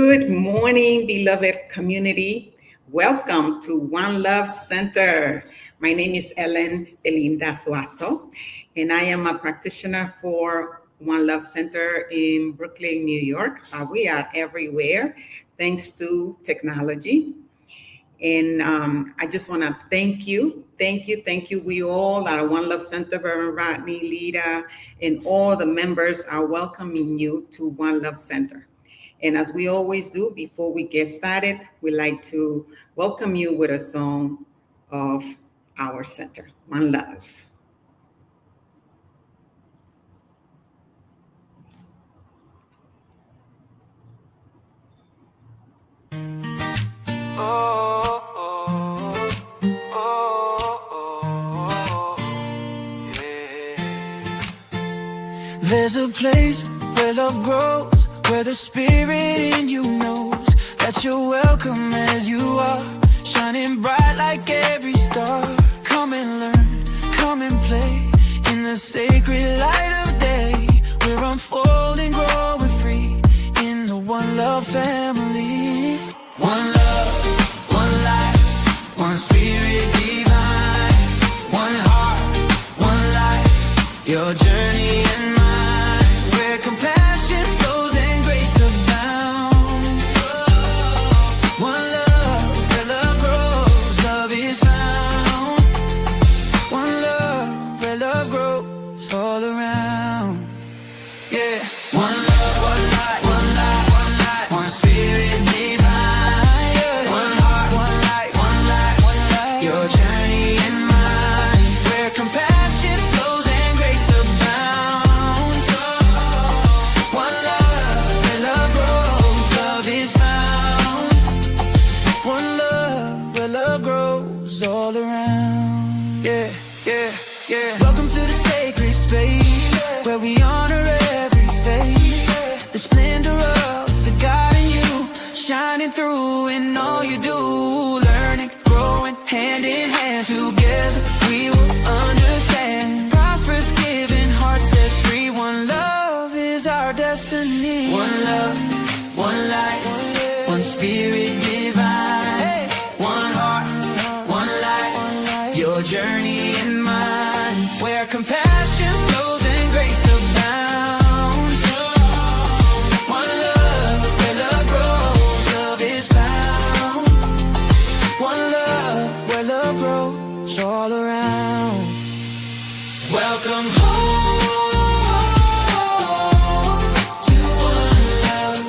Good morning, beloved community. Welcome to One Love Center. My name is Ellen Belinda Suazo, and I am a practitioner for One Love Center in Brooklyn, New York. We are everywhere thanks to technology. And I just want to thank you. Thank you. We all at One Love Center, Reverend Rodney, Lita, and all the members are welcoming you to One Love Center. And as we always do, before we get started, we like to welcome you with a song of our center, One Love. There's a place where love grows, where the spirit in you knows that you're welcome as you are, shining bright like every star. Come and learn, come and play in the sacred light of day. We're unfolding, growing free in the One Love family. One love, one life, one spirit divine, one heart, one life, your journey and mine, where compassion flows and grace abounds. One love, where love grows, love is found. One love, where love grows all around. Yeah. One love, one light, one light, one light, one spirit divine. Yeah. One heart, one light, one light, one light, your journey and mine, where compassion flows and grace abounds. One love, where love grows, love is found. One love, where love grows all around. Yeah, yeah, yeah. Welcome to the sacred space, where we honor every face, the splendor of the God in you, shining through in all you do. Learning, growing, hand in hand, together we will understand. Prosperous, giving, hearts set free. One love is our destiny. One love, one light, one spirit divine, one heart, one light, your journey and mine, where compassion flows and grace abounds. One love, where love grows, love is found. One love, where love grows all around. Welcome home to one love,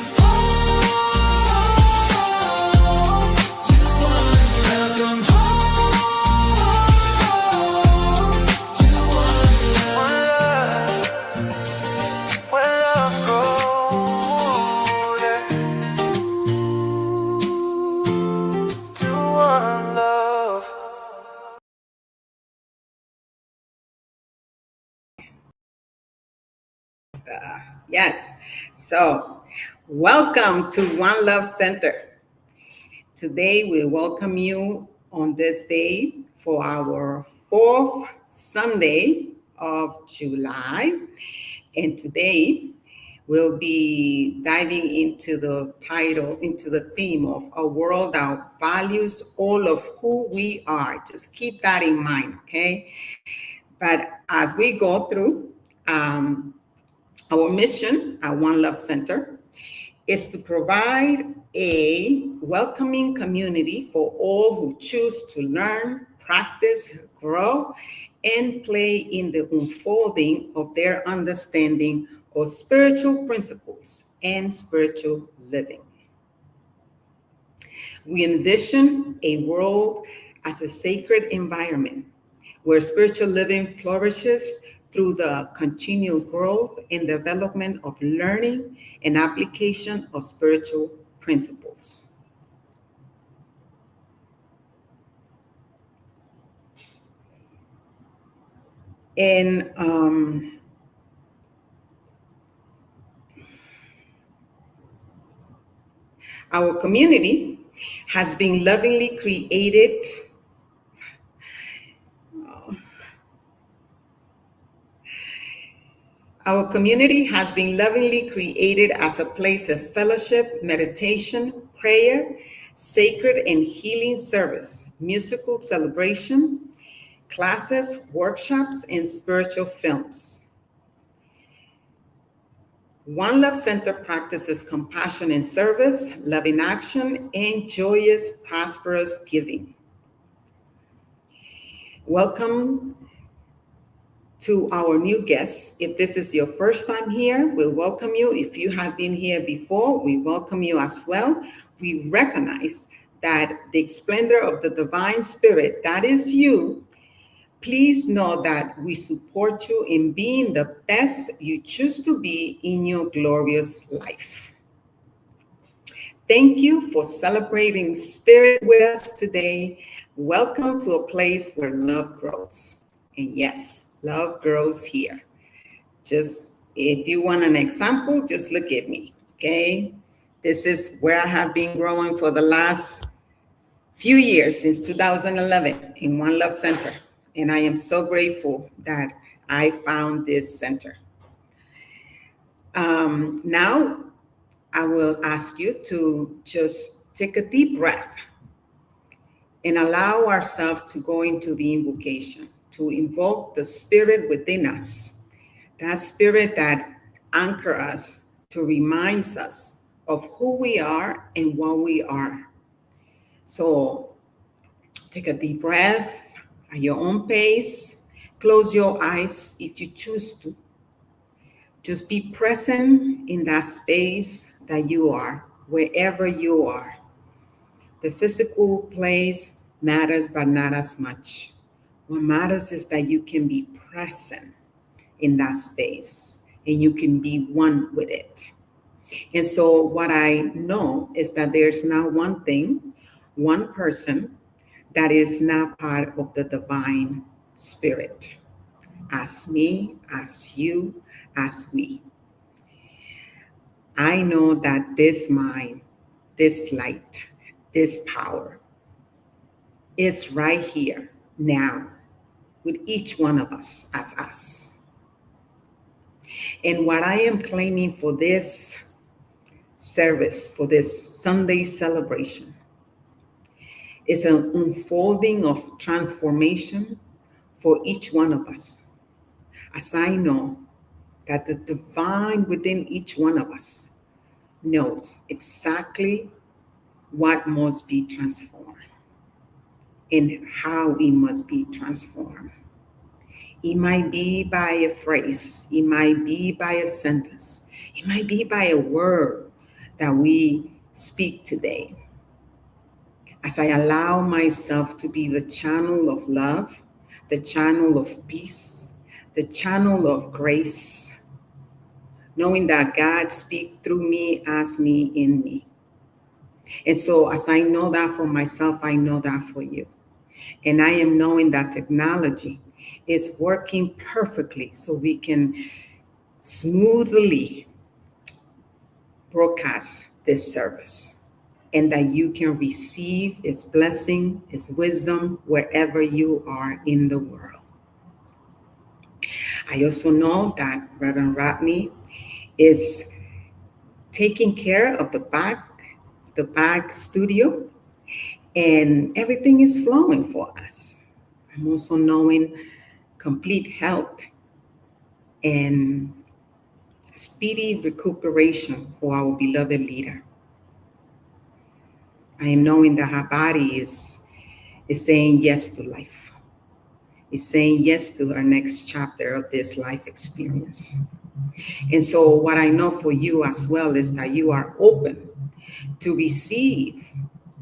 to one love. Welcome home to one love, where love grows, yeah. To one love. Yes. So, welcome to One Love Center. Today, we welcome you on this day for our fourth Sunday of July. And today, we'll be diving into the title, into the theme of a world that values all of who we are. Just keep that in mind, okay? But as we go through, our mission at One Love Center is to provide a welcoming community for all who choose to learn, practice, grow, and play in the unfolding of their understanding of spiritual principles and spiritual living. We envision a world as a sacred environment where spiritual living flourishes through the continual growth and development of learning and application of spiritual principles. And our community has been lovingly created Our community has been lovingly created as a place of fellowship, meditation, prayer, sacred and healing service, musical celebration, classes, workshops, and spiritual films. One Love Center practices compassion in service, love in action, and joyous, prosperous giving. Welcome to our new guests. If this is your first time here, we'll welcome you. If you have been here before, we welcome you as well. We recognize that the splendor of the divine spirit, that is you. Please know that we support you in being the best you choose to be in your glorious life. Thank you for celebrating spirit with us today. Welcome to a place where love grows. And yes, love grows here. Just if you want an example, just look at me, okay? This is where I have been growing for the last few years, since 2011, in One Love Center. And I am so grateful that I found this center. Now, I will ask you to just take a deep breath and allow ourselves to go into the invocation, to invoke the spirit within us, that spirit that anchors us, to reminds us of who we are and what we are. So take a deep breath at your own pace. Close your eyes if you choose to. Just be present in that space that you are, wherever you are. The physical place matters, but not as much. What matters is that you can be present in that space and you can be one with it. And so, what I know is that there's not one thing, one person that is not part of the divine spirit. As me, as you, as we. I know that this mind, this light, this power is right here now with each one of us as us. And what I am claiming for this service, for this Sunday celebration, is an unfolding of transformation for each one of us. As I know that the divine within each one of us knows exactly what must be transformed and how it must be transformed. It might be by a phrase, it might be by a sentence, it might be by a word that we speak today. As I allow myself to be the channel of love, the channel of peace, the channel of grace, knowing that God speaks through me, as me, in me. And so as I know that for myself, I know that for you. And I am knowing that technology is working perfectly so we can smoothly broadcast this service and that you can receive its blessing, its wisdom, wherever you are in the world. I also know that Reverend Rodney is taking care of the back studio, and everything is flowing for us. I'm also knowing complete health and speedy recuperation for our beloved leader. I am knowing that her body is saying yes to life. Is saying yes to her next chapter of this life experience. And so what I know for you as well is that you are open to receive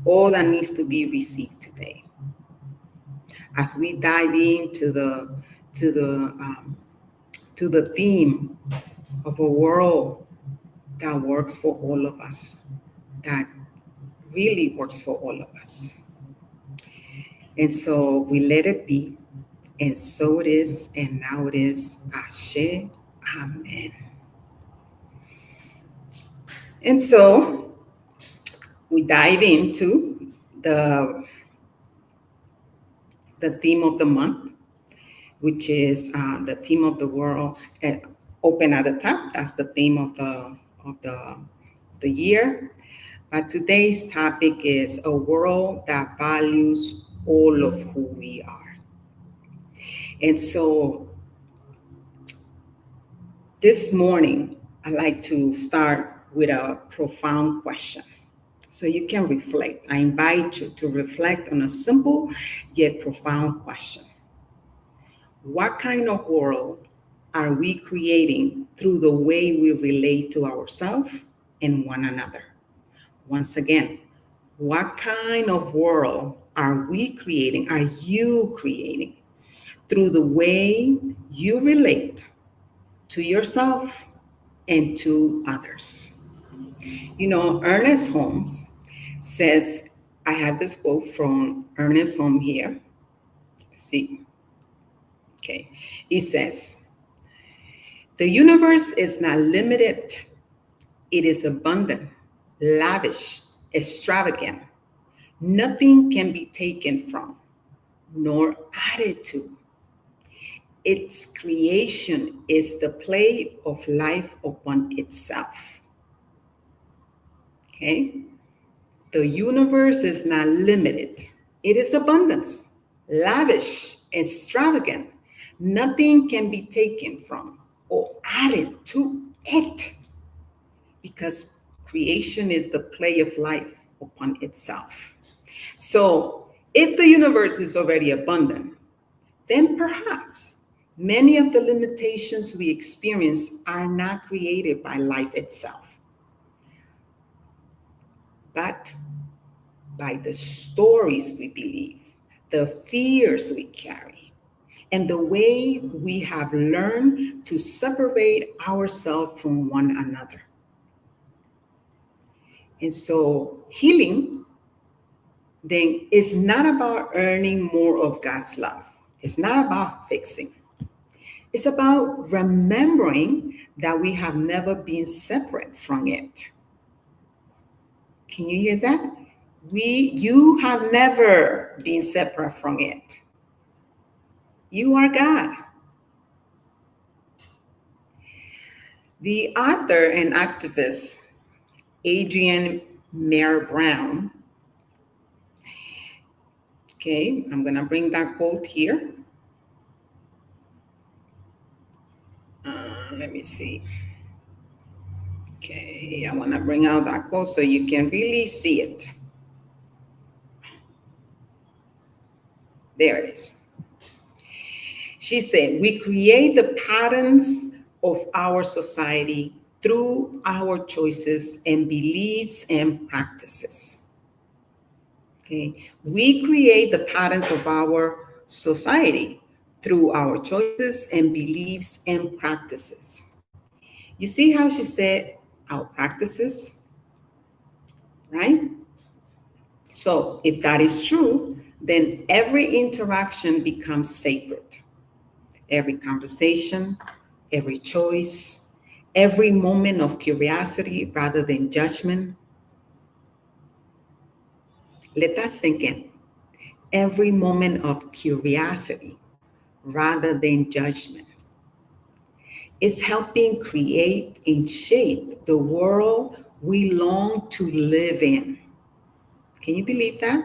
all that needs to be received today. As we dive into the theme of a world that works for all of us, that really works for all of us. And so we let it be, and so it is, and now it is. Ashe, amen. And so we dive into the theme of the month, which is the theme of the world, Open at the top. That's the theme of the year. But today's topic is a world that values all of who we are. And so this morning, I'd like to start with a profound question. So you can reflect. I invite you to reflect on a simple yet profound question. What kind of world are we creating through the way we relate to ourselves and one another? Once again, what kind of world are we creating? Are you creating through the way you relate to yourself and to others? You know, Ernest Holmes says, I have this quote from Ernest Holmes here. See, okay. He says, the universe is not limited, it is abundant, lavish, extravagant. Nothing can be taken from nor added to. Its creation is the play of life upon itself. Okay? The universe is not limited. It is abundance, lavish, extravagant. Nothing can be taken from or added to it because creation is the play of life upon itself. So, if the universe is already abundant, then perhaps many of the limitations we experience are not created by life itself, but by the stories we believe, the fears we carry, and the way we have learned to separate ourselves from one another. And so healing then is not about earning more of God's love. It's not about fixing. It's about remembering that we have never been separate from it. Can you hear that? You have never been separate from it. You are God. The author and activist Adrienne Mayer Brown, okay, I'm going to bring that quote here. Let me see. Okay, I want to bring out that quote so you can really see it. There it is. She said, we create the patterns of our society through our choices and beliefs and practices. Okay, we create the patterns of our society through our choices and beliefs and practices. You see how she said our practices, right? So if that is true, then every interaction becomes sacred. Every conversation, every choice, every moment of curiosity rather than judgment. Let that sink in. Every moment of curiosity rather than judgment is helping create and shape the world we long to live in. Can you believe that?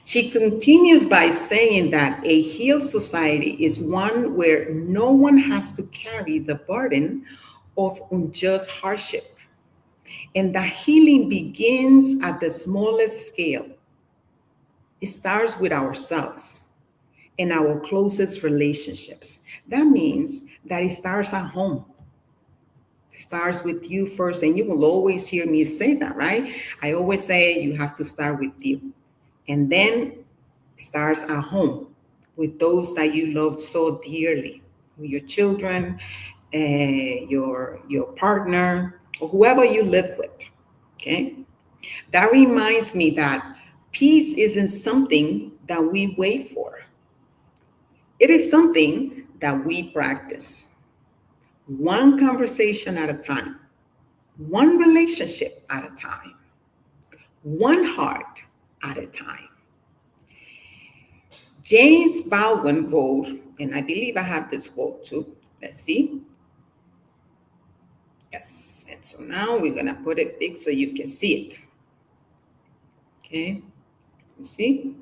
She continues by saying that a healed society is one where no one has to carry the burden of unjust hardship, and that healing begins at the smallest scale. It starts with ourselves and our closest relationships. That means that it starts at home. It starts with you first, and you will always hear me say that, right? I always say you have to start with you. And then starts at home with those that you love so dearly, with your children, your partner, or whoever you live with. Okay, that reminds me that peace isn't something that we wait for. It is something that we practice, one conversation at a time, one relationship at a time, one heart at a time. James Baldwin wrote, and I believe I have this quote too. Let's see. Yes. And so now we're going to put it big so you can see it. Okay. You see?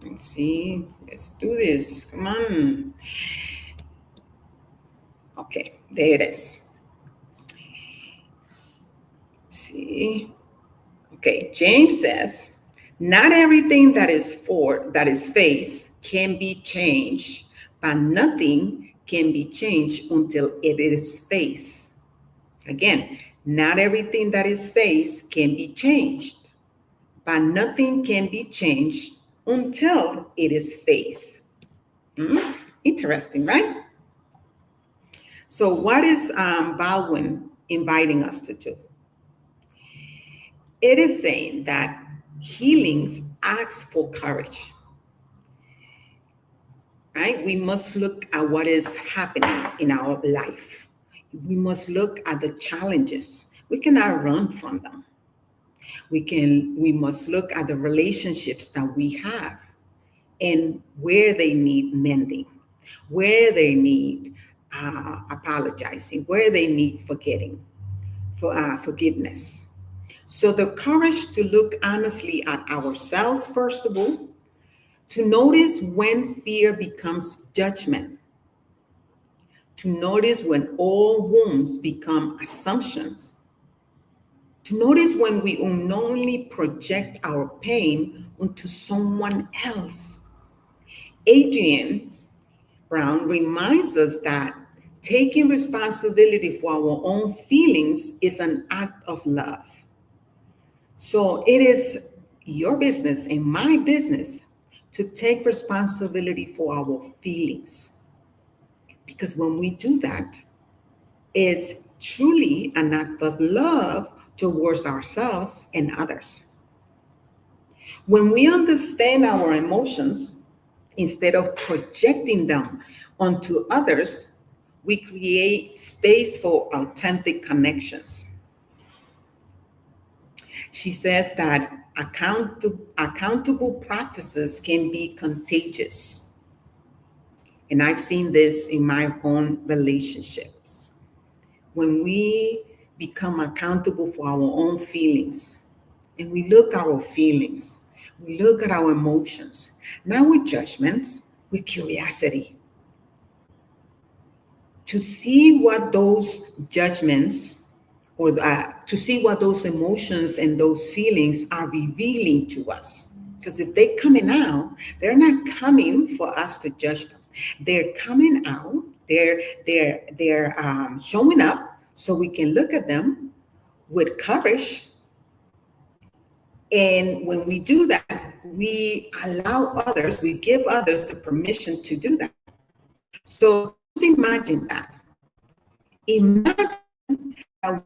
Let's see. Let's do this. Come on. Okay. There it is. See? Okay. James says, not everything that is faced can be changed, but nothing can be changed until it is faced. Again, not everything that is faced can be changed, but nothing can be changed until it is faced. Interesting, right? So, what is Baldwin inviting us to do? It is saying that healings asks for courage, right? We must look at what is happening in our life. We must look at the challenges. We cannot run from them. We must look at the relationships that we have and where they need mending, where they need apologizing, where they need forgiveness. So the courage to look honestly at ourselves, first of all, to notice when fear becomes judgment, to notice when all wounds become assumptions, to notice when we unknowingly project our pain onto someone else. Adrian Brown reminds us that taking responsibility for our own feelings is an act of love. So it is your business and my business to take responsibility for our feelings. Because when we do that, it's truly an act of love towards ourselves and others. When we understand our emotions, instead of projecting them onto others, we create space for authentic connections. She says that accountable practices can be contagious. And I've seen this in my own relationships. When we become accountable for our own feelings and we look at our feelings, we look at our emotions, not with judgment, with curiosity, to see what those judgments or to see what those emotions and those feelings are revealing to us. Because if they're coming out, they're not coming for us to judge them. They're coming out. They're showing up so we can look at them with courage. And when we do that, we allow others, we give others the permission to do that. So just imagine that. Imagine that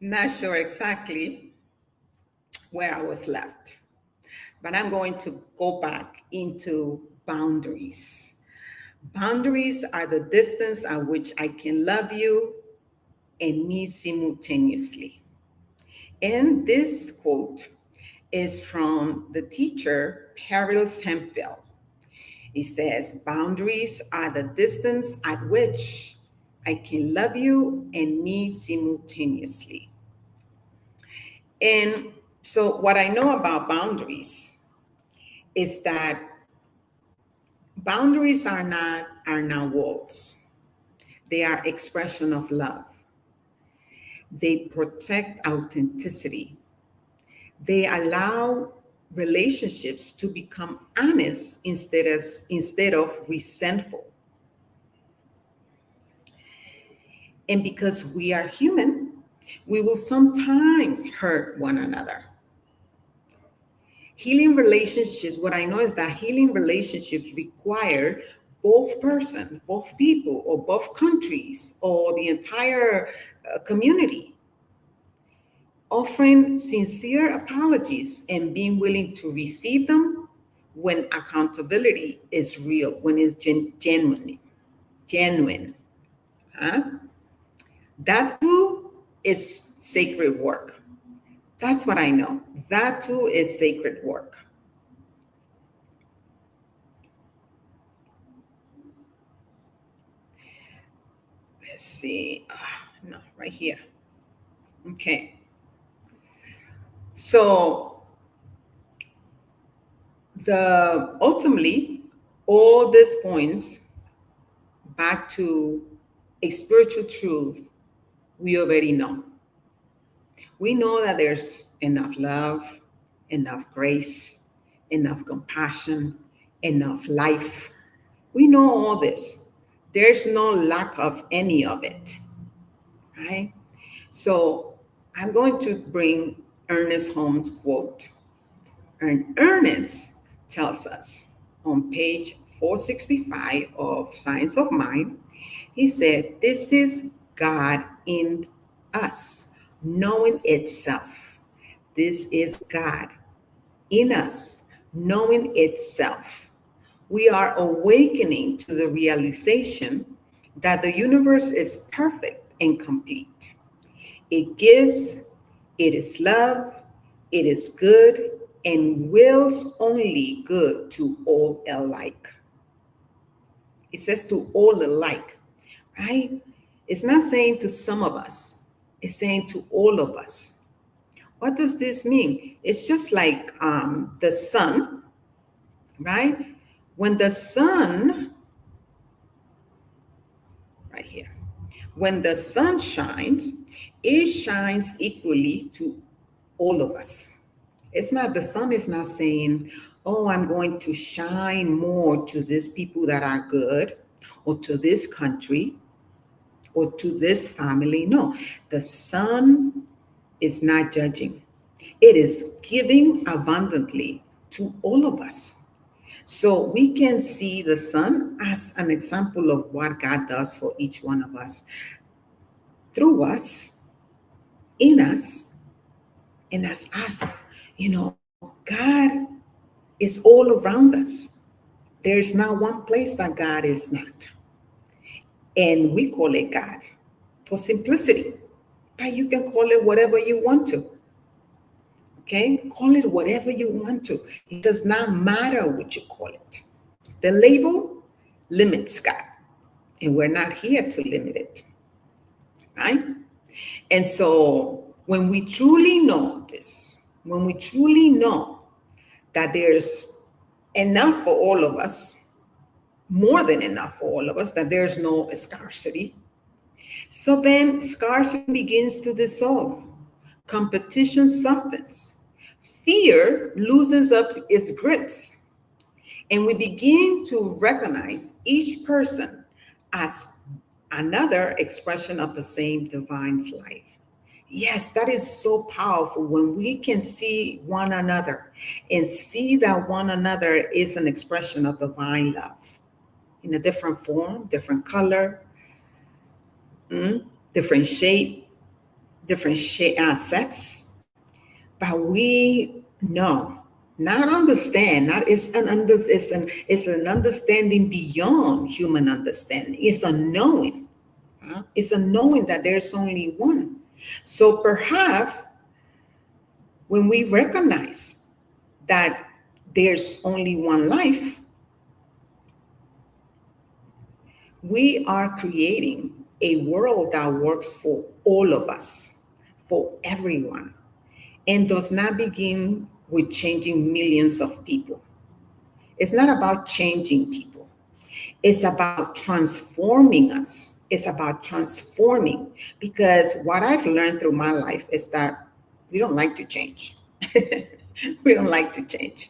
Not sure exactly where I was left, but I'm going to go back into boundaries. Boundaries are the distance at which I can love you and me simultaneously. And this quote is from the teacher Peril Hemphill. He says, boundaries are the distance at which I can love you and me simultaneously. And so, what I know about boundaries is that boundaries are not walls. They are expression of love. They protect authenticity. They allow relationships to become honest instead of resentful. And because we are human, we will sometimes hurt one another. Healing relationships, what I know is that healing relationships require both people, or both countries, or the entire community, offering sincere apologies and being willing to receive them when accountability is real, when it's genuine. Huh? That too is sacred work. That's what I know. That too is sacred work. Let's see. No, right here. Okay. So the ultimately all this points back to a spiritual truth we already know. We know that there's enough love, enough grace, enough compassion, enough life. We know all this. There's no lack of any of it, right? So I'm going to bring Ernest Holmes' quote. And Ernest tells us on page 465 of Science of Mind, he said, this is God in us, knowing itself. This is God in us, knowing itself. We are awakening to the realization that the universe is perfect and complete. It gives, it is love, it is good, and wills only good to all alike. It says to all alike, right? It's not saying to some of us, it's saying to all of us. What does this mean? It's just like the sun, right? When the sun, right here, when the sun shines, it shines equally to all of us. It's not, the sun is not saying, oh, I'm going to shine more to these people that are good, or to this country, or to this family. No, the sun is not judging, it is giving abundantly to all of us. So we can see the sun as an example of what God does for each one of us, through us, in us, and as us. God is all around us. There's not one place that God is not. And we call it God for simplicity. But you can call it whatever you want to. Okay? Call it whatever you want to. It does not matter what you call it. The label limits God. And we're not here to limit it. Right? And so when we truly know this, when we truly know that there's enough for all of us, more than enough for all of us, that there's no scarcity. So then scarcity begins to dissolve. Competition softens. Fear loosens up its grips. And we begin to recognize each person as another expression of the same divine life. Yes, that is so powerful when we can see one another and see that one another is an expression of divine love in a different form, different color, different shape, different sex, but we know, not understand, not it's an understanding beyond human understanding. It's a knowing. It's a knowing that there's only one. So perhaps when we recognize that there's only one life, we are creating a world that works for all of us, for everyone, and does not begin with changing millions of people. It's not about changing people, it's about transforming us. It's about transforming, because what I've learned through my life is that we don't like to change. We don't like to change.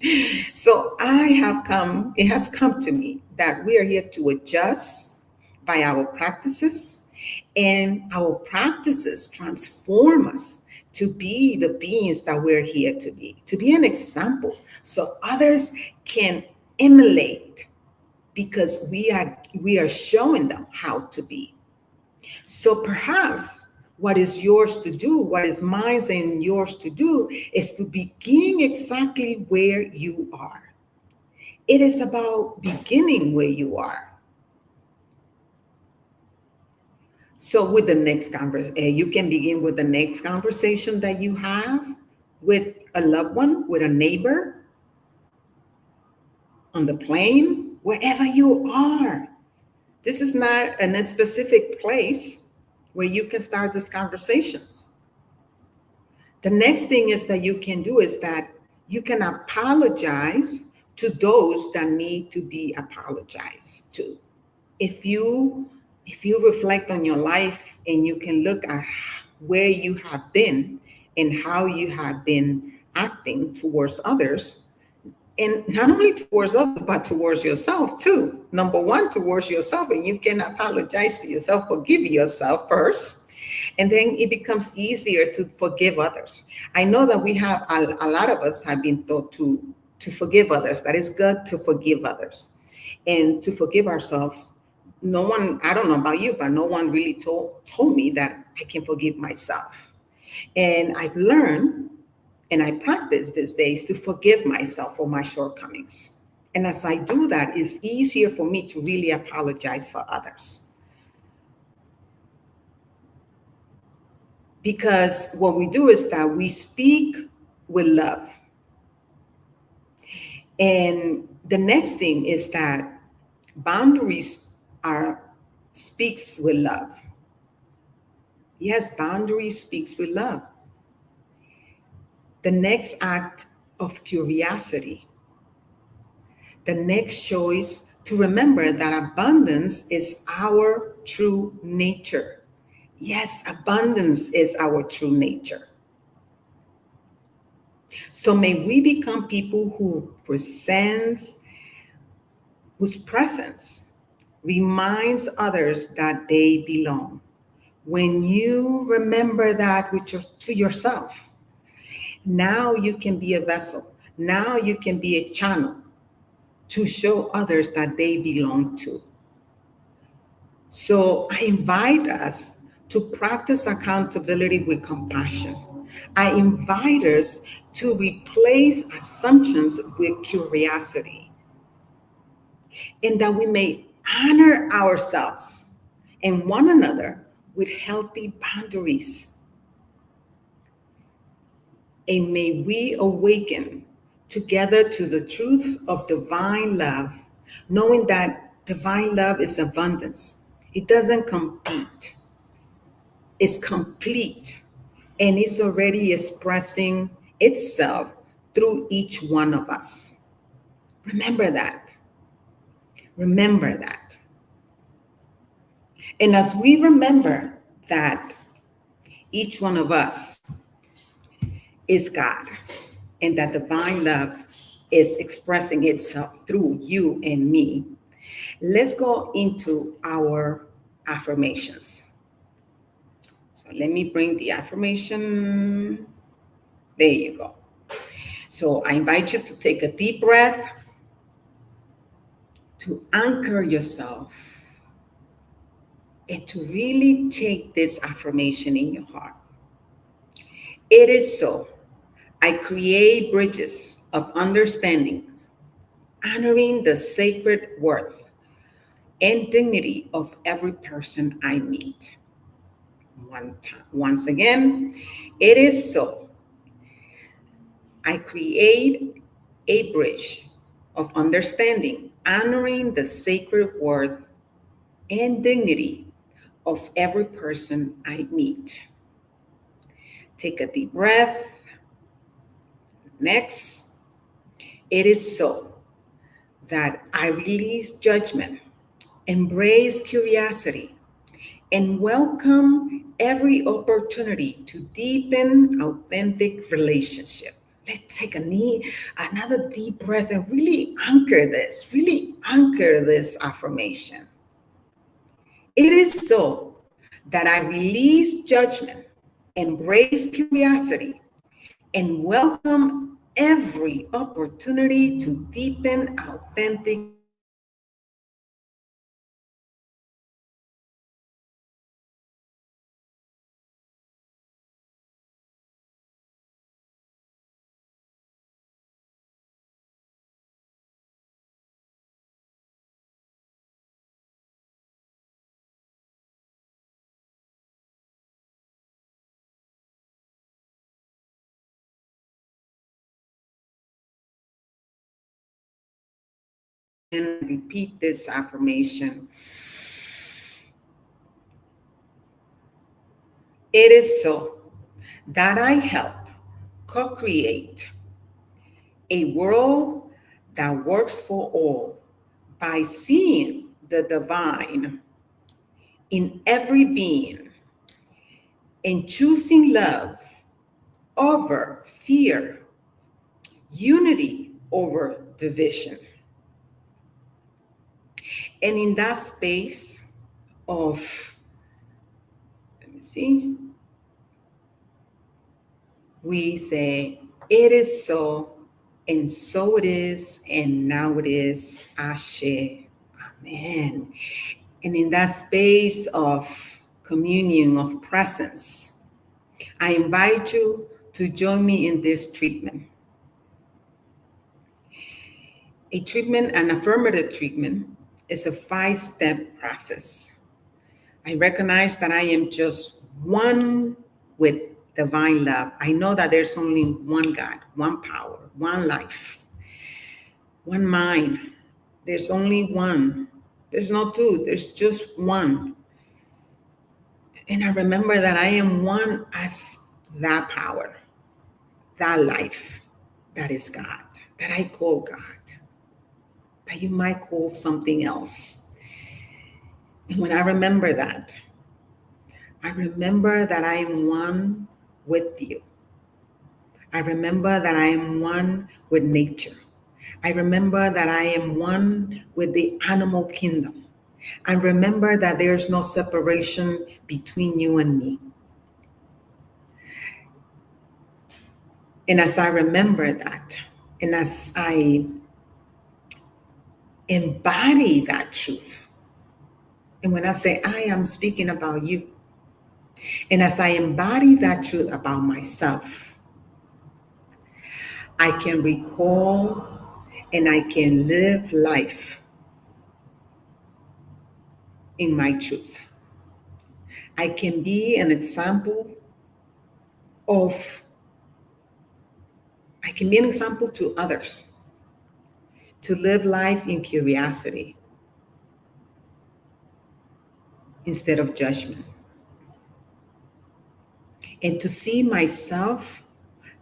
So it has come to me that we are here to adjust by our practices, and our practices transform us to be the beings that we're here to be an example so others can emulate, because we are showing them how to be. So perhaps what is yours to do, what is mine and yours to do, is to begin exactly where you are. It is about beginning where you are. So with the next conversation, you can begin with the next conversation that you have with a loved one, with a neighbor, on the plane, wherever you are. This is not a specific place where you can start these conversations. The next thing is that you can do is that you can apologize to those that need to be apologized to. If you reflect on your life and you can look at where you have been and how you have been acting towards others, and not only towards others, but towards yourself too. Number one, towards yourself, and you can apologize to yourself, forgive yourself first, and then it becomes easier to forgive others. I know that we have a lot of us have been taught to forgive others. That is good to forgive others and to forgive ourselves. No one, I don't know about you, but no one really told me that I can forgive myself. And I've learned and I practice these days to forgive myself for my shortcomings. And as I do that, it's easier for me to really apologize for others. Because what we do is that we speak with love. And the next thing is that boundaries are speaks with love. Yes, boundaries speaks with love. The next act of curiosity. The next choice to remember that abundance is our true nature. Yes, abundance is our true nature. So may we become people whose presence reminds others that they belong. When you remember that to yourself, now you can be a vessel. Now you can be a channel to show others that they belong to. So I invite us to practice accountability with compassion. I invite us to replace assumptions with curiosity, and that we may honor ourselves and one another with healthy boundaries. And may we awaken together to the truth of divine love, knowing that divine love is abundance. It doesn't compete, it's complete, and it's already expressing itself through each one of us. Remember that. Remember that. And as we remember that each one of us is God, and that divine love is expressing itself through you and me, let's go into our affirmations. So let me bring the affirmation. There you go. So I invite you to take a deep breath, to anchor yourself, and to really take this affirmation in your heart. It is so. I create bridges of understanding, honoring the sacred worth and dignity of every person I meet. Once again, it is so. I create a bridge of understanding, honoring the sacred worth and dignity of every person I meet. Take a deep breath. Next, it is so that I release judgment, embrace curiosity, and welcome every opportunity to deepen authentic relationship. Let's take another deep breath and really anchor this affirmation. It is so that I release judgment, embrace curiosity, and welcome every opportunity to deepen authentic relationship. And repeat this affirmation. It is so that I help co create a world that works for all by seeing the divine in every being and choosing love over fear, unity over division. And in that space of, let me see, we say, it is so, and so it is, and now it is. Ashe. Amen. And in that space of communion, of presence, I invite you to join me in this treatment. A treatment, an affirmative treatment, is a 5-step process. I recognize that I am just one with divine love. I know that there's only one God, one power, one life, one mind. There's only one. There's no two, there's just one. And I remember that I am one as that power, that life, that is God, that I call God, that you might call something else. And when I remember that, I remember that I am one with you. I remember that I am one with nature. I remember that I am one with the animal kingdom. I remember that there's no separation between you and me. And as I remember that, and as I embody that truth, and when I say I am speaking about you, and as I embody that truth about myself, I can recall and I can live life in my truth. I can be an example of, I can be an example to others to live life in curiosity instead of judgment, and to see myself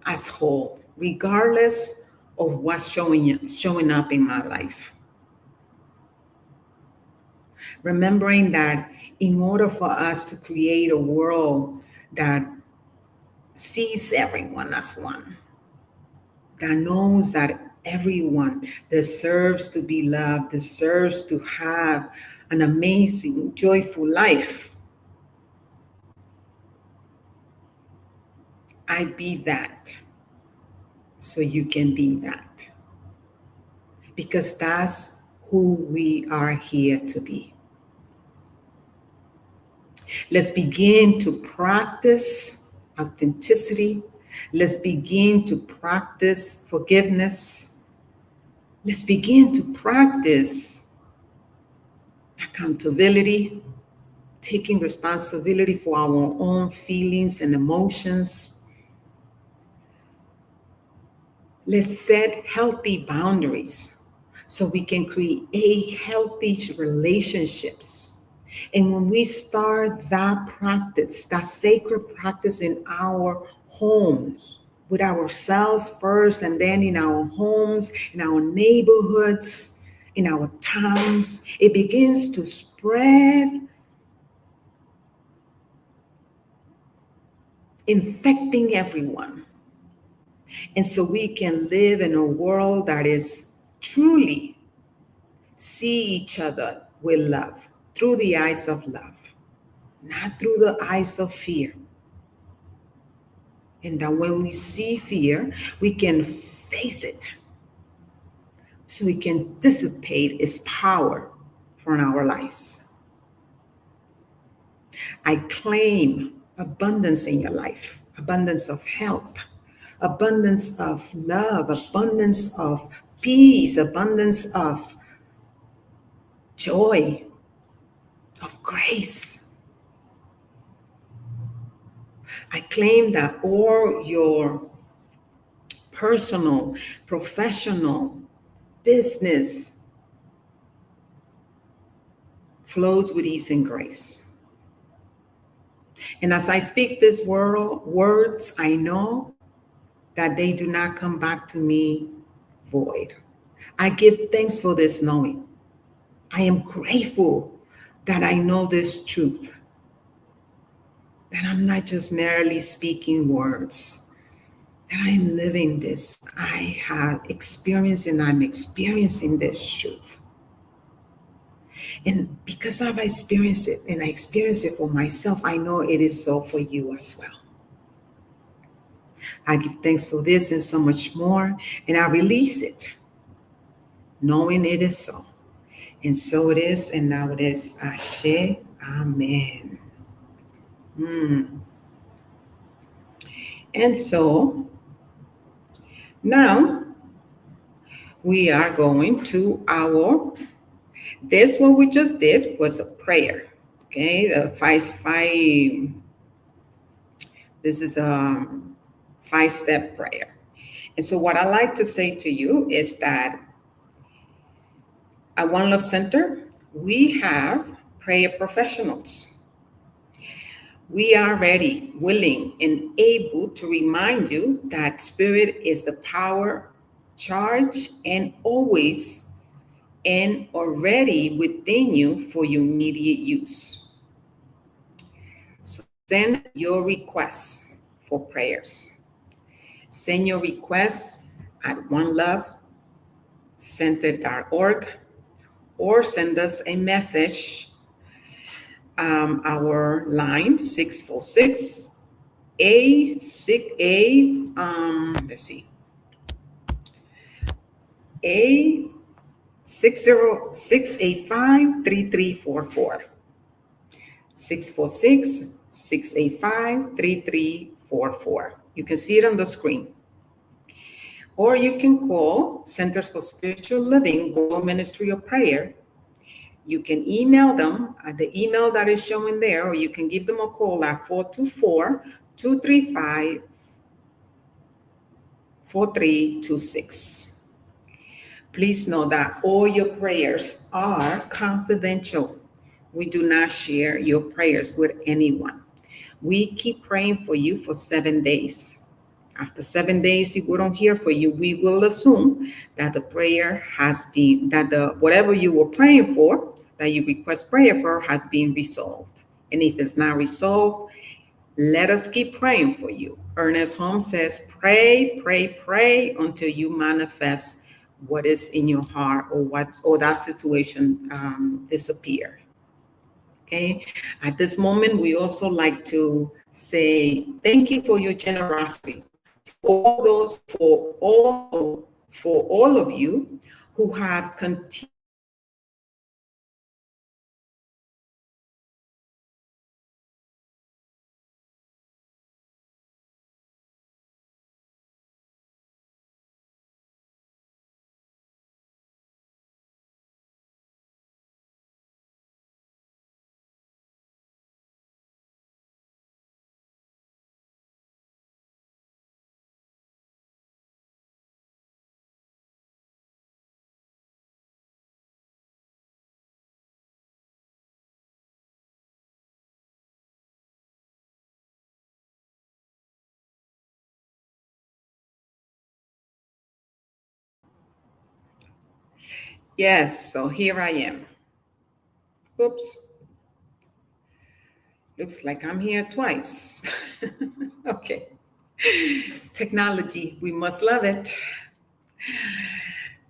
as whole, regardless of what's showing up in my life. Remembering that in order for us to create a world that sees everyone as one, that knows that everyone deserves to be loved, deserves to have an amazing, joyful life, I be that so you can be that. Because that's who we are here to be. Let's begin to practice authenticity Let's begin to practice forgiveness. Let's begin to practice accountability, taking responsibility for our own feelings and emotions. Let's set healthy boundaries so we can create healthy relationships. And when we start that practice, that sacred practice in our homes, with ourselves first, and then in our homes, in our neighborhoods, in our towns, it begins to spread, infecting everyone. And so we can live in a world that is truly see each other with love, through the eyes of love, not through the eyes of fear. And that when we see fear, we can face it so we can dissipate its power from our lives. I claim abundance in your life, abundance of health, abundance of love, abundance of peace, abundance of joy, of grace. I claim that all your personal, professional, business flows with ease and grace. And as I speak these words, I know that they do not come back to me void. I give thanks for this knowing. I am grateful that I know this truth, that I'm not just merely speaking words, that I'm living this. I have experienced and I'm experiencing this truth. And because I've experienced it and I experience it for myself, I know it is so for you as well. I give thanks for this and so much more, and I release it, knowing it is so. And so it is, and now it is. Ashe, Amen. And so now we are going to this what we just did was a prayer. Okay, this is a 5-step prayer. And so what I like to say to you is that at One Love Center, we have prayer professionals. We are ready, willing, and able to remind you that spirit is the power, charge, and always and already within you for your immediate use. So send your requests for prayers. Send your requests at onelovecenter.org or send us a message. Our line 646 a 6 a let's see a 64685 646-685-3344. You can see it on the screen. Or you can call Centers for Spiritual Living World Ministry of Prayer. You can email them at the email that is showing there, or you can give them a call at 424-235-4326. Please know that all your prayers are confidential. We do not share your prayers with anyone. We keep praying for you for 7 days. After 7 days, if we don't hear from you, we will assume that the prayer has been, that the whatever you were praying for, that you request prayer for, has been resolved. And if it's not resolved, let us keep praying for you. Ernest Holmes says, pray, pray, pray until you manifest what is in your heart or that situation disappear. Okay. At this moment, we also like to say thank you for your generosity. For all of you who have continued Yes, so here I am. Oops, looks like I'm here twice. Okay. Technology, we must love it.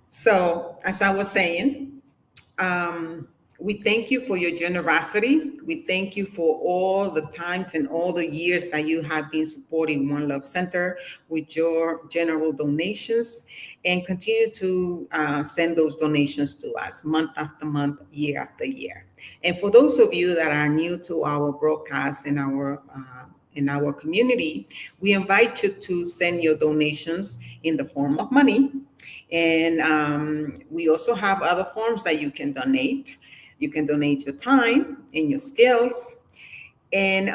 So, as I was saying, um, we thank you for your generosity. We thank you for all the times and all the years that you have been supporting One Love Center with your general donations, and continue to send those donations to us month after month, year after year. And for those of you that are new to our broadcast in our community, we invite you to send your donations in the form of money, and we also have other forms that you can donate. You can donate your time and your skills. And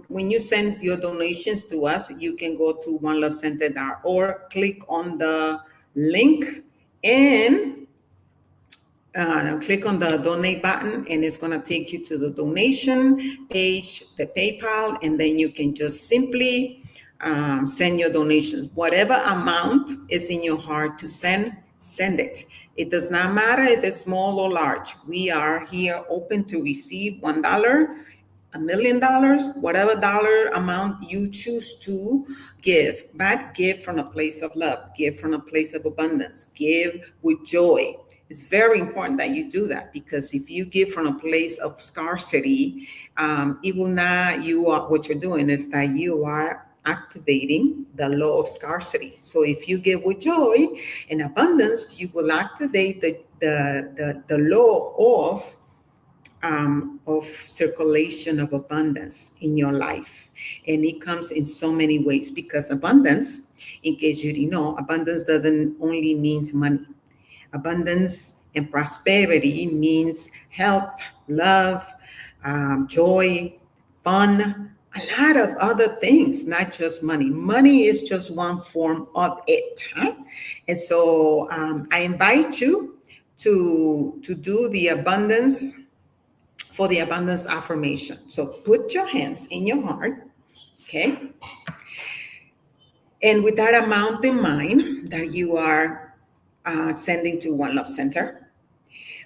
when you send your donations to us, you can go to onelovecenter.org, click on the link, and click on the donate button, and it's going to take you to the donation page, the PayPal, and then you can just simply send your donations. Whatever amount is in your heart to send, send it. It does not matter if it's small or large. We are here open to receive $1, $1 million, whatever dollar amount you choose to give, but give from a place of love, give from a place of abundance, give with joy. It's very important that you do that, because if you give from a place of scarcity, it will not, you are, what you're doing is that you are activating the law of scarcity. So if you give with joy and abundance, you will activate the law of circulation of abundance in your life. And it comes in so many ways, because abundance, in case you didn't know, abundance doesn't only means money. Abundance and prosperity means health, love, joy, fun, a lot of other things, not just money. Money is just one form of it. Huh? And so I invite you to do the abundance, for the abundance affirmation. So put your hands in your heart, okay? And with that amount in mind that you are sending to One Love Center,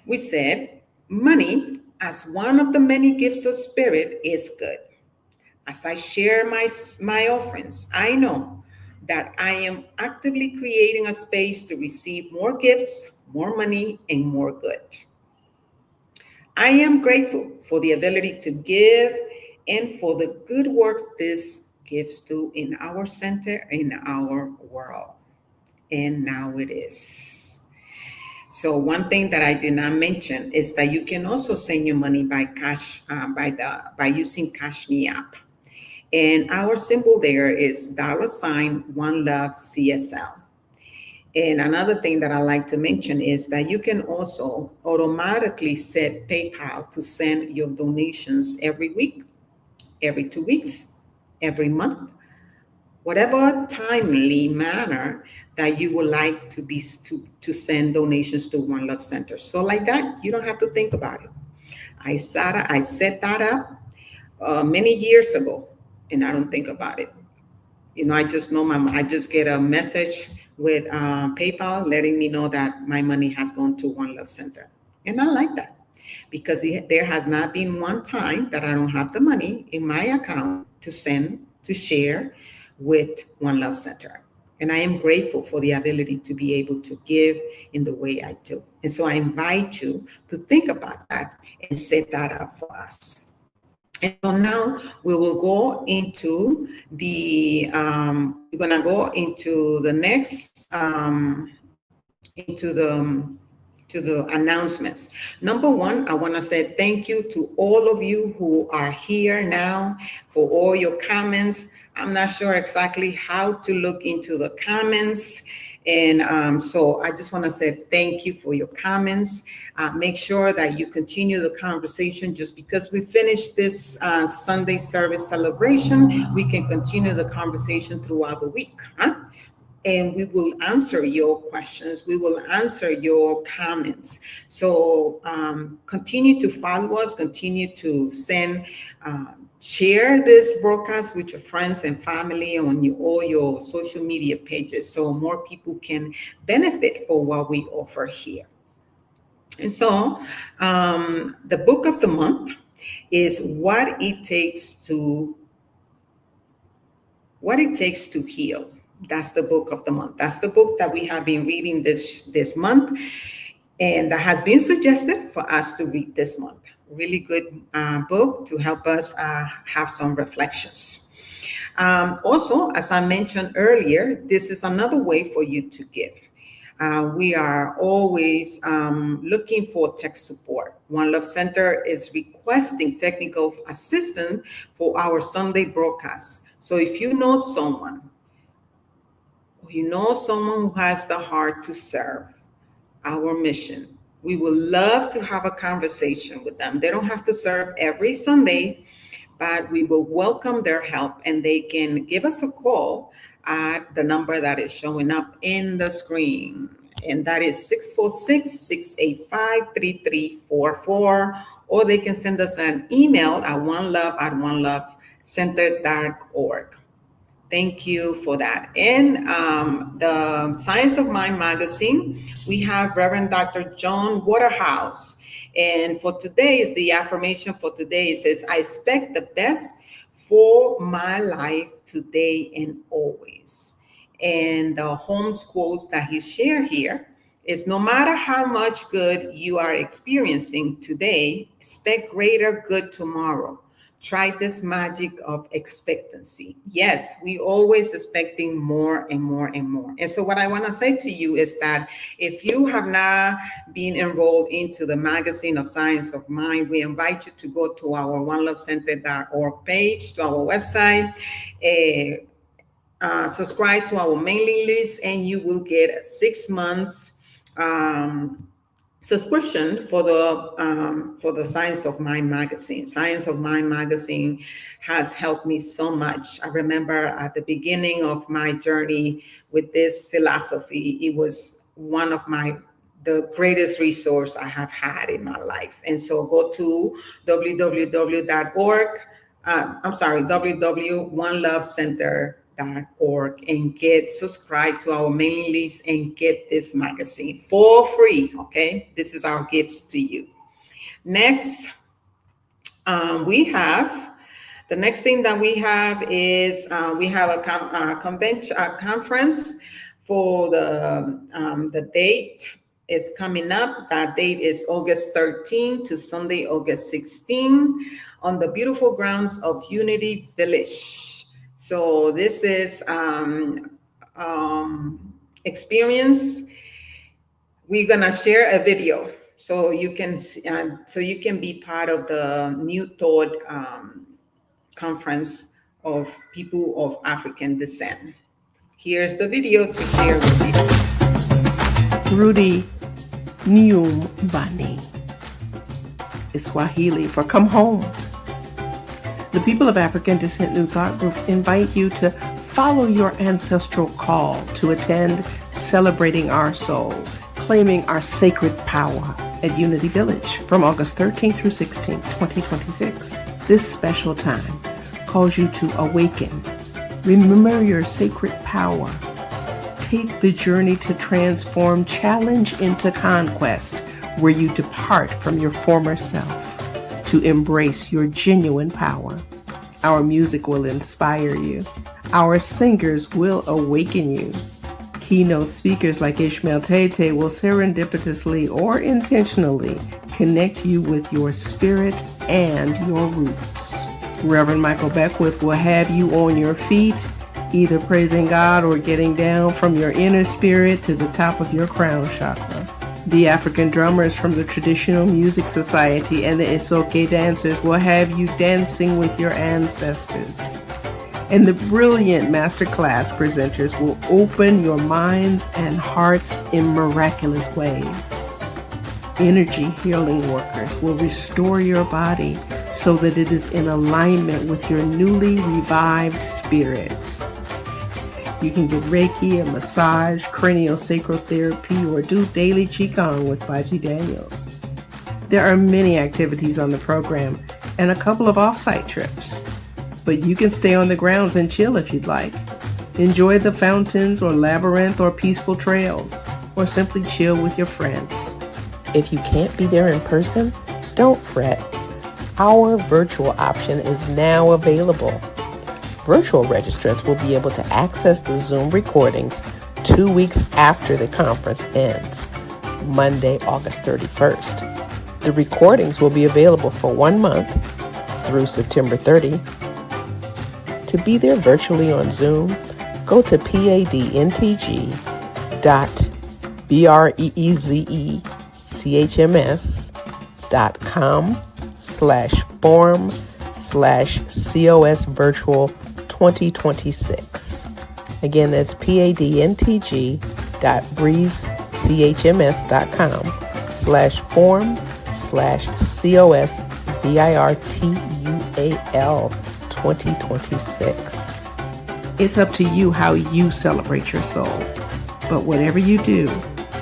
we said, money as one of the many gifts of spirit is good. As I share my offerings, I know that I am actively creating a space to receive more gifts, more money, and more good. I am grateful for the ability to give and for the good work this gives to in our center, in our world. And now it is. So one thing that I did not mention is that you can also send your money by cash, by using Cash Me app. And our symbol there is $ One Love CSL. And another thing that I like to mention is that you can also automatically set PayPal to send your donations every week, every 2 weeks, every month, whatever timely manner that you would like to send donations to One Love Center. So like that, you don't have to think about it. I set that up many years ago, and I don't think about it. I just know I just get a message with PayPal letting me know that my money has gone to One Love Center. And I like that, because there has not been one time that I don't have the money in my account to send, to share with One Love Center. And I am grateful for the ability to be able to give in the way I do. And so I invite you to think about that and set that up for us. And so now we will go into we're gonna go into the next, to the announcements. Number one, I wanna say thank you to all of you who are here now for all your comments. I'm not sure exactly how to look into the comments. And so I just want to say thank you for your comments. Make sure that you continue the conversation. Just because we finished this Sunday service celebration, we can continue the conversation throughout the week. Huh? And we will answer your questions. We will answer your comments. So continue to follow us, continue to share this broadcast with your friends and family on all your social media pages, so more people can benefit for what we offer here. And so, the book of the month is what it takes to heal. That's the book of the month. That's the book that we have been reading this month, and that has been suggested for us to read this month. Really good book to help us have some reflections. Also, as I mentioned earlier, this is another way for you to give. We are always looking for tech support. One Love Center is requesting technical assistance for our Sunday broadcast. So if you know someone, or you know someone who has the heart to serve our mission, we would love to have a conversation with them. They don't have to serve every Sunday, but we will welcome their help, and they can give us a call at the number that is showing up in the screen. And that is 646-685-3344. Or they can send us an email at onelovecenter.org. Thank you for that. In the Science of Mind magazine, we have Reverend Dr. John Waterhouse. And for today, is the affirmation for today. It says, I expect the best for my life today and always. And the Holmes quote that he shared here is, no matter how much good you are experiencing today, expect greater good tomorrow. Try this magic of expectancy. Yes, we always expecting more and more and more. And so what I want to say to you is that if you have not been enrolled into the magazine of Science of Mind, we invite you to go to our onelovecenter.org page, to our website, subscribe to our mailing list, and you will get a 6 months subscription for the Science of Mind magazine. Science of Mind magazine has helped me so much. I remember at the beginning of my journey with this philosophy, it was one of the greatest resource I have had in my life. And so go to www.onelovecenter.org and get subscribed to our mailing list and get this magazine for free. Okay, this is our gifts to you. Next, we have the next thing that we have is we have a conference for the date is coming up. That date is August 13 to Sunday, August 16, on the beautiful grounds of Unity Village. So this is experience. We're gonna share a video so you can be part of the New Thought conference of people of African descent. Here's the video to share with you. Rudi Nyumbani is Swahili for come home. The People of African Descent New Thought Group invite you to follow your ancestral call to attend Celebrating Our Soul, Claiming Our Sacred Power at Unity Village from August 13th through 16th, 2026. This special time calls you to awaken, remember your sacred power, take the journey to transform challenge into conquest, where you depart from your former self to embrace your genuine power. Our music will inspire you. Our singers will awaken you. Keynote speakers like Ishmael Tete will serendipitously or intentionally connect you with your spirit and your roots. Reverend Michael Beckwith will have you on your feet, either praising God or getting down from your inner spirit to the top of your crown chakra. The African drummers from the Traditional Music Society and the Isoke dancers will have you dancing with your ancestors. And the brilliant masterclass presenters will open your minds and hearts in miraculous ways. Energy healing workers will restore your body so that it is in alignment with your newly revived spirit. You can get Reiki, a massage, craniosacral therapy, or do daily Qigong with Baji Daniels. There are many activities on the program and a couple of off-site trips. But you can stay on the grounds and chill if you'd like. Enjoy the fountains or labyrinth or peaceful trails, or simply chill with your friends. If you can't be there in person, don't fret. Our virtual option is now available. Virtual registrants will be able to access the Zoom recordings 2 weeks after the conference ends, Monday, August 31st. The recordings will be available for 1 month through September 30. To be there virtually on Zoom, go to padntg.breezecms.com/form/COS virtual 2026. Again, that's padntg.breezecms.com/form/COS virtual 2026. It's up to you how you celebrate your soul. But whatever you do,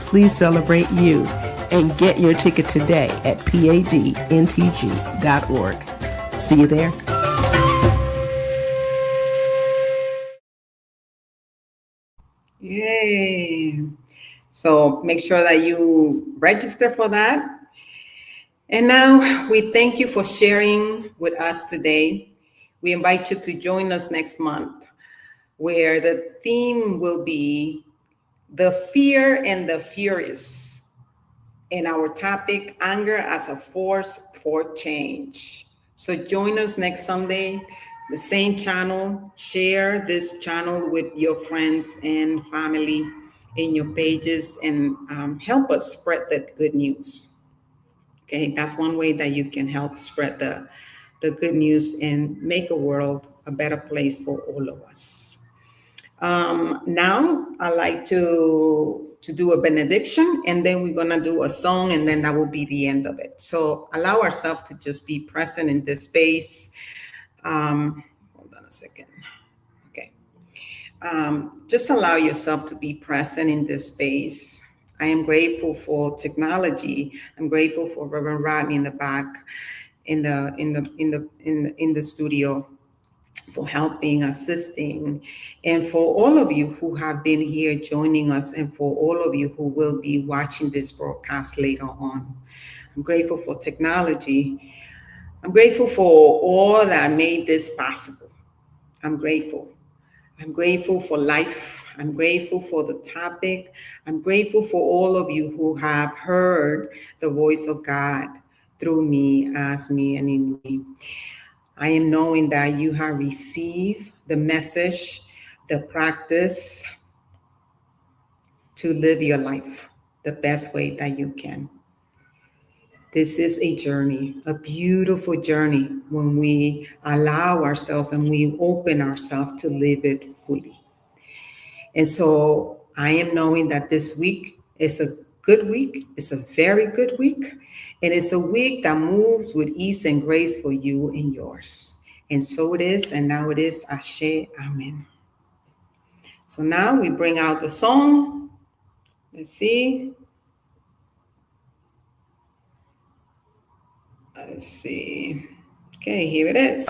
please celebrate you and get your ticket today at padntg.org. See you there. Yay. So make sure that you register for that. And now we thank you for sharing with us today. We invite you to join us next month, where the theme will be the fear and the furious, and our topic, anger as a force for change. So join us next Sunday, the same channel. Share this channel with your friends and family in your pages, and help us spread the good news. Okay, that's one way that you can help spread the good news and make a world a better place for all of us. Now I'd like to do a benediction, and then we're gonna do a song, and then that will be the end of it. So allow ourselves to just be present in this space. Hold on a second. Okay. Just allow yourself to be present in this space. I am grateful for technology. I'm grateful for Reverend Rodney in the back, in the studio, for helping, assisting, and for all of you who have been here joining us, and for all of you who will be watching this broadcast later on. I'm grateful for technology. I'm grateful for all that made this possible. I'm grateful. I'm grateful for life. I'm grateful for the topic. I'm grateful for all of you who have heard the voice of God through me, as me, and in me. I am knowing that you have received the message, the practice to live your life the best way that you can. This is a journey, a beautiful journey, when we allow ourselves and we open ourselves to live it fully. And so I am knowing that this week is a good week. It's a very good week. And it's a week that moves with ease and grace for you and yours. And so it is, and now it is. Ashe, amen. So now we bring out the song. Let's see. Let's see. Okay, here it is.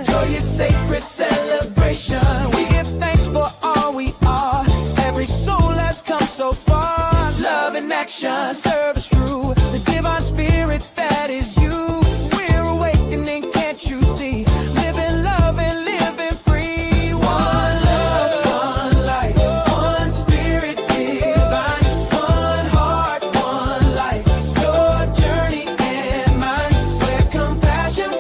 Joyous sacred celebration. We give thanks for all we are. Every soul has come so far. Love in action, service true. The divine spirit that is you. We're awakening, can't you see? Living love and living free. One love, one life, one spirit divine. One heart, one life. Your journey and mine, where compassion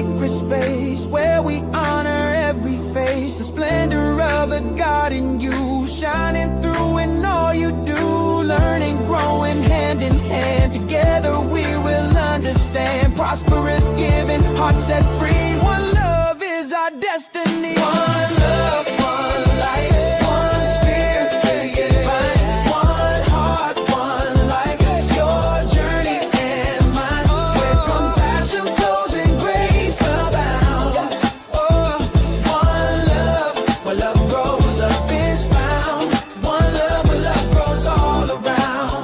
sacred space where we honor every face, the splendor of the God in you, shining through in all you do, learning, growing hand in hand. Together we will understand, prosperous, giving, heart set free. One love is our destiny. One love, one life, one spirit, divine. One heart, one life, your journey and mine, where compassion flows and grace abounds. Oh, one love, where love grows, love is found. One love, where love grows all around.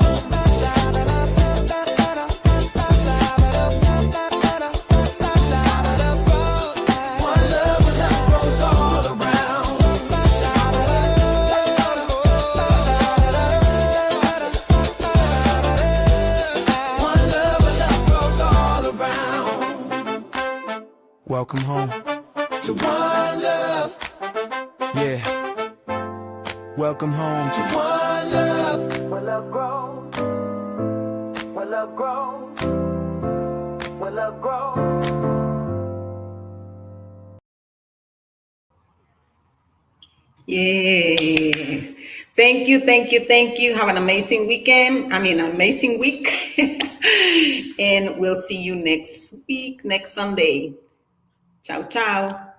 One love, where love grows all around. One love, where love grows all around. Welcome home to one love. Yeah. Welcome home to one love. Where love grows. Where love grows. Where love grows. Yeah. Thank you, thank you, thank you. Have an amazing weekend. I mean, an amazing week. And we'll see you next week, next Sunday. Ciao, ciao.